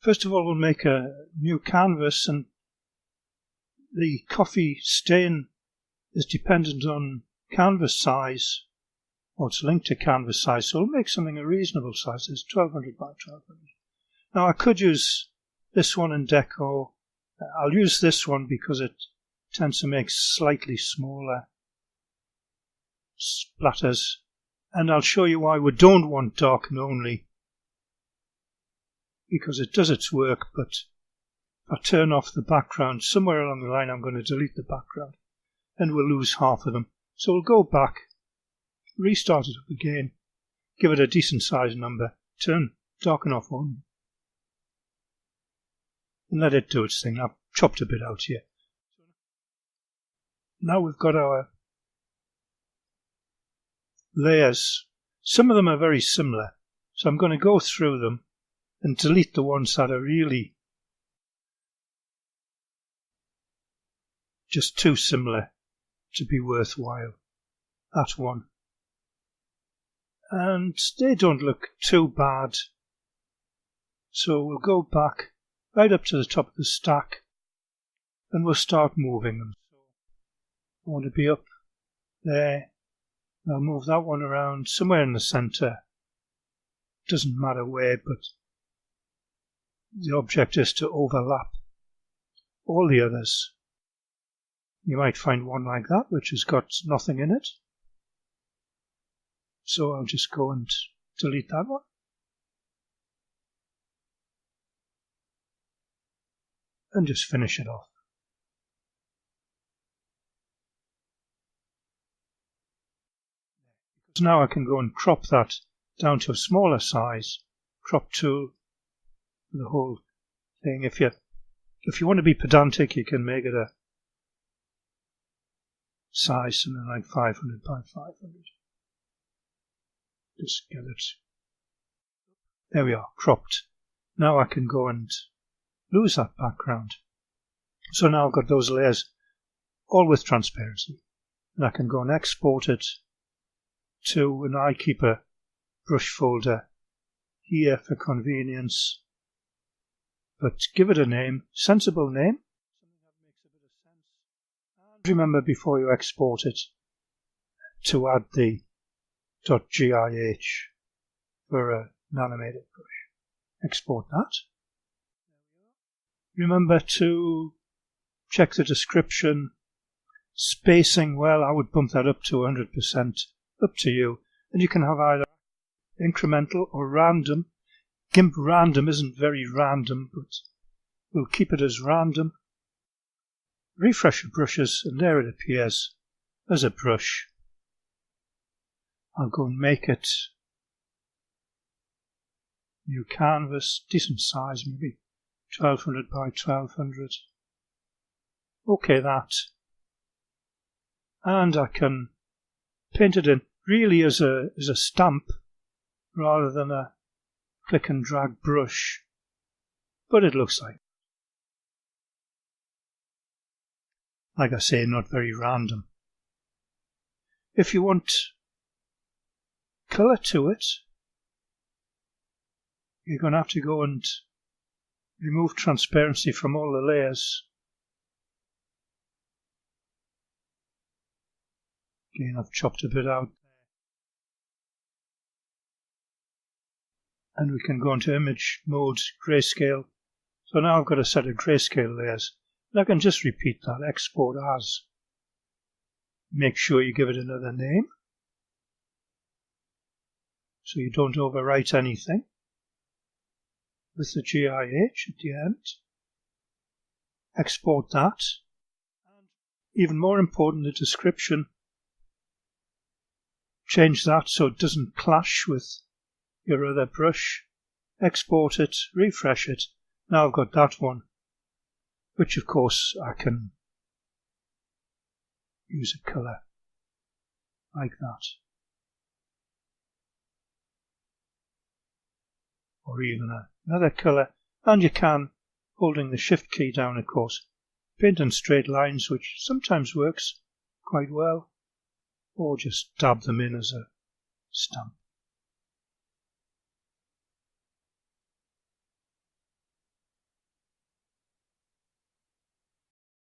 First of all, we'll make a new canvas, and the coffee stain is dependent on canvas size, or it's linked to canvas size, so we'll make something a reasonable size. It's 1200 by 1200. Now I could use this one in deco. I'll use this one because it tends to make slightly smaller splatters, and I'll show you why we don't want darken only, because it does its work, but if I turn off the background, somewhere along the line I'm going to delete the background and we'll lose half of them. So we'll go back, restart it up again, give it a decent size number, turn darken off on, and let it do its thing. I've chopped a bit out here. Now we've got our layers. Some of them are very similar, so I'm going to go through them and delete the ones that are really just too similar to be worthwhile. That one. And they don't look too bad. So we'll go back right up to the top of the stack and we'll start moving them. I want to be up there. I'll move that one around somewhere in the centre. Doesn't matter where, but the object is to overlap all the others. You might find one like that which has got nothing in it. So I'll just go and delete that one. And just finish it off. Because now I can go and crop that down to a smaller size. Crop tool for the whole thing. If you want to be pedantic, you can make it a size something like 500 by 500. Just get it. There we are, cropped. Now I can go and lose that background. So now I've got those layers all with transparency. And I can go and export it to an I keep a brush folder here for convenience. But give it a name, sensible name. And remember before you export it to add the .gih for an animated brush. Export that. Remember to check the description. Spacing, well, I would bump that up to 100%, up to you. And you can have either incremental or random. Gimp random isn't very random, but we'll keep it as random. Refresh your brushes, and there it appears as a brush. I'll go and make it new canvas, decent size, maybe 1200 by 1200. OK, that. And I can paint it in really as a stamp rather than a click and drag brush. But it looks like I say, not very random. If you want colour to it, you're going to have to go and remove transparency from all the layers. Again, I've chopped a bit out. And we can go into image mode, grayscale. So now I've got a set of grayscale layers. And I can just repeat that, export as. Make sure you give it another name, so you don't overwrite anything, with the GIH at the end. Export that. And even more important, the description. Change that so it doesn't clash with your other brush. Export it, refresh it. Now I've got that one, which of course I can use a colour like that. Or even another colour, and you can, holding the shift key down of course, paint in straight lines, which sometimes works quite well, or just dab them in as a stamp.